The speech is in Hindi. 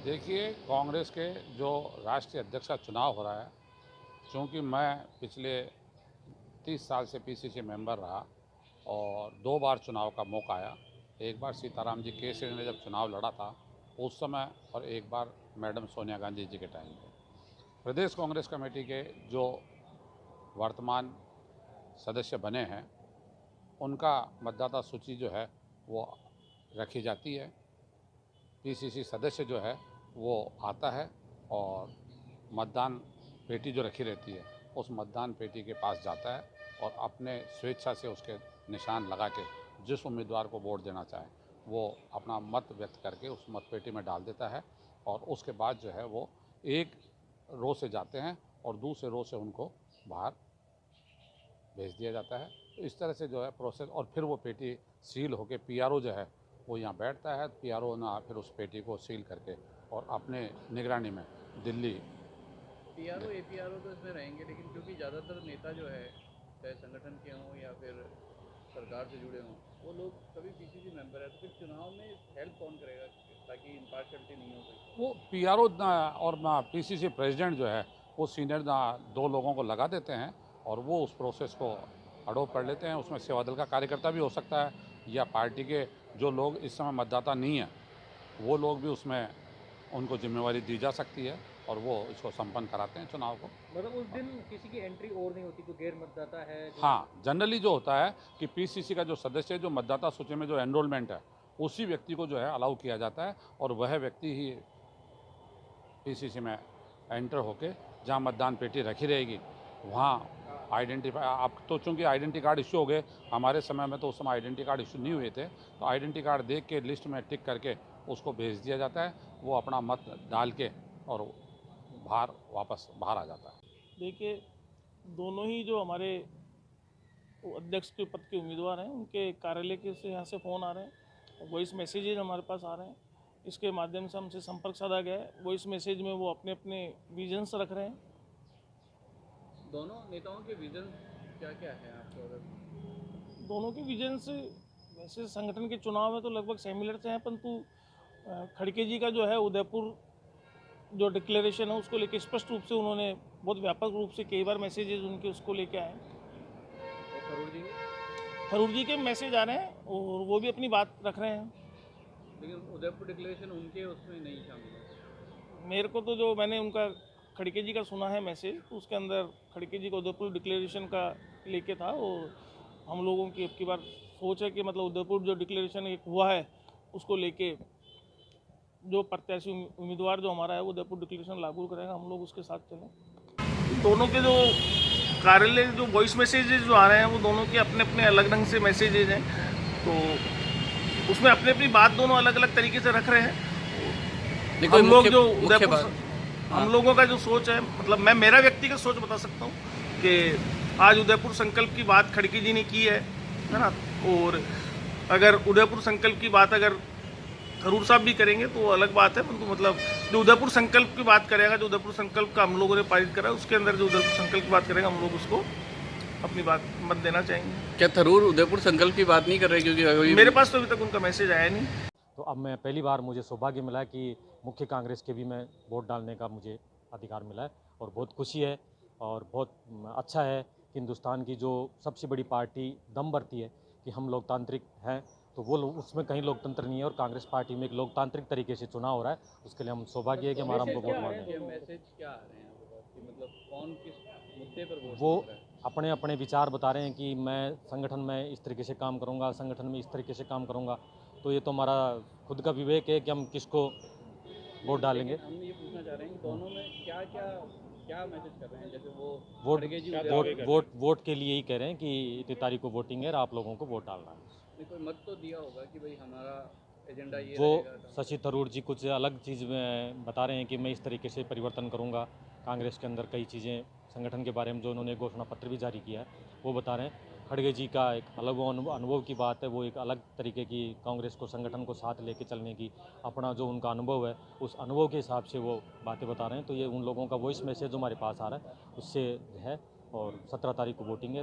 देखिए, कांग्रेस के जो राष्ट्रीय अध्यक्ष का चुनाव हो रहा है, चूँकि मैं पिछले 30 साल से पीसीसी मेंबर रहा और 2 बार चुनाव का मौका आया। एक बार सीताराम जी केसरी ने जब चुनाव लड़ा था उस समय, और एक बार मैडम सोनिया गांधी जी के टाइम पे। प्रदेश कांग्रेस कमेटी के जो वर्तमान सदस्य बने हैं, उनका मतदाता सूची जो है वो रखी जाती है। पीसीसी सदस्य जो है वो आता है और मतदान पेटी जो रखी रहती है उस मतदान पेटी के पास जाता है और अपने स्वेच्छा से उसके निशान लगा के जिस उम्मीदवार को वोट देना चाहे वो अपना मत व्यक्त करके उस मत पेटी में डाल देता है। और उसके बाद जो है वो एक रो से जाते हैं और दूसरे रो से उनको बाहर भेज दिया जाता है। तो इस तरह से जो है प्रोसेस, और फिर वो पेटी सील होके पीआरओ जो है वो यहाँ बैठता है। पीआरओ ना फिर उस पेटी को सील करके और अपने निगरानी में दिल्ली। पीआरओ एपीआरओ तो इसमें रहेंगे, लेकिन क्योंकि ज़्यादातर नेता जो है चाहे संगठन के हों या फिर सरकार से जुड़े हों, वो लोग सभी पीसीसी मेंबर है, तो फिर चुनाव में हेल्प कौन करेगा ताकि इम्पार्शियलिटी नहीं हो सके? वो पीआरओ और पीसीसी प्रेसिडेंट जो है वो सीनियर 2 लोगों को लगा देते हैं और वो उस प्रोसेस को अडोप्ट कर लेते हैं। उसमें सेवा दल का कार्यकर्ता भी हो सकता है या पार्टी के जो लोग इस समय मतदाता नहीं हैं वो लोग भी उसमें उनको जिम्मेवारी दी जा सकती है और वो इसको संपन्न कराते हैं चुनाव को। मतलब उस दिन किसी की एंट्री और नहीं होती, कोई गैर मतदाता है जो... हाँ, जनरली जो होता है कि पीसीसी का जो सदस्य है, जो मतदाता सूची में जो एनरोलमेंट है, उसी व्यक्ति को जो है अलाउ किया जाता है और वह व्यक्ति ही पीसीसी में एंटर होके जहाँ मतदान पेटी रखी रहेगी वहाँ आइडेंटिफाई। अब तो चूँकि आइडेंटी कार्ड इशू हो गए, हमारे समय में तो उस समय आइडेंटी कार्ड इशू नहीं हुए थे, तो आइडेंटी कार्ड देख के लिस्ट में टिक करके उसको भेज दिया जाता है। वो अपना मत डाल के और वापस बाहर आ जाता है। देखिए, दोनों ही जो हमारे अध्यक्ष के पद के उम्मीदवार हैं उनके कार्यालय के से यहाँ से फ़ोन आ रहे हैं, वॉइस मैसेजेज हमारे पास आ रहे हैं। इसके माध्यम से हमसे संपर्क साधा गया है। वॉइस मैसेज में वो अपने अपने विजन्स रख रहे हैं। दोनों नेताओं के विजन क्या क्या है आपको? अगर दोनों के विजन्स वैसे संगठन के चुनाव में तो लगभग सिमिलर से हैं, परंतु खड़गे जी का जो है उदयपुर जो डिक्लेरेशन है उसको लेकर स्पष्ट रूप से उन्होंने बहुत व्यापक रूप से कई बार मैसेजेज उनके उसको लेके आए। थरूर जी के मैसेज आ रहे हैं और वो भी अपनी बात रख रहे हैं, लेकिन उदयपुर डिक्लेरेशन उनके उसमें नहीं शामिल है। मेरे को तो जो मैंने उनका खड़गे जी का सुना है मैसेज, तो उसके अंदर खड़गे जी का उदयपुर डिक्लेरेशन का लेके था। और हम लोगों की अब की बार सोच है कि मतलब उदयपुर जो डिक्लेरेशन एक हुआ है उसको लेके जो प्रत्याशी उम्मीदवार जो हमारा है वो उदयपुर डिक्लेरेशन लागू करेगा, हम लोग उसके साथ चलें। दोनों के जो कार्यालय जो वॉइस मैसेजेज जो आ रहे हैं वो दोनों के अपने अपने अलग ढंग से मैसेजेज हैं, तो उसमें अपनी अपनी बात दोनों अलग अलग तरीके से रख रहे हैं। हम लोग जो उदयपुर, हम लोगों का जो सोच है, मतलब मैं मेरा व्यक्तिगत सोच बता सकता हूँ कि आज उदयपुर संकल्प की बात खड़गे जी ने की है ना, और अगर उदयपुर संकल्प की बात अगर थरूर साहब भी करेंगे तो अलग बात है, परंतु मतलब जो उदयपुर संकल्प की बात करेगा, जो उदयपुर संकल्प का हम लोगों ने पारित करा, उसके अंदर जो उदयपुर संकल्प की बात करेगा हम लोग उसको अपनी बात मत देना चाहेंगे। क्या थरूर उदयपुर संकल्प की बात नहीं कर रहे? क्योंकि मेरे पास तो अभी तक उनका मैसेज आया नहीं। तो अब मैं पहली बार मुझे सौभाग्य मिला कि मुख्य कांग्रेस के भी मैं वोट डालने का मुझे अधिकार मिला है और बहुत खुशी है और बहुत अच्छा है कि हिंदुस्तान की जो सबसे बड़ी पार्टी दम भरती है कि हम लोकतांत्रिक हैं, तो वो उसमें कहीं लोकतंत्र नहीं है और कांग्रेस पार्टी में एक लोकतांत्रिक तरीके से चुनाव हो रहा है। उसके लिए हम सौभाग्य है कि हमारा हमको वोट मारना है। मैसेज क्या आ रहे हैं मतलब कौन किस मुद्दे पर वोट? वो अपने अपने विचार बता रहे हैं कि मैं संगठन में इस तरीके से काम करूंगा, संगठन में इस तरीके से काम करूंगा। तो ये तो हमारा खुद का विवेक है कि हम किसको वोट डालेंगे। हम ये पूछना चाह रहे हैं कि दोनों में क्या मैसेज कर रहे हैं? जैसे वो वोट के लिए ही कह रहे हैं कि इतनी तारीख को वोटिंग है और आप लोगों को वोट डालना है। कोई मत तो दिया होगा कि भाई हमारा एजेंडा ये वो रहेगा। शशि थरूर जी कुछ अलग चीज़ में बता रहे हैं कि मैं इस तरीके से परिवर्तन करूंगा। कांग्रेस के अंदर कई चीज़ें संगठन के बारे में जो उन्होंने घोषणा पत्र भी जारी किया है वो बता रहे हैं। खड़गे जी का एक अलग अनुभव की बात है, वो एक अलग तरीके की कांग्रेस को संगठन को साथ लेके चलने की अपना जो उनका अनुभव है उस अनुभव के हिसाब से वो बातें बता रहे हैं। तो ये उन लोगों का वॉइस मैसेज जो हमारे पास आ रहा है उससे है और 17 तारीख को वोटिंग है।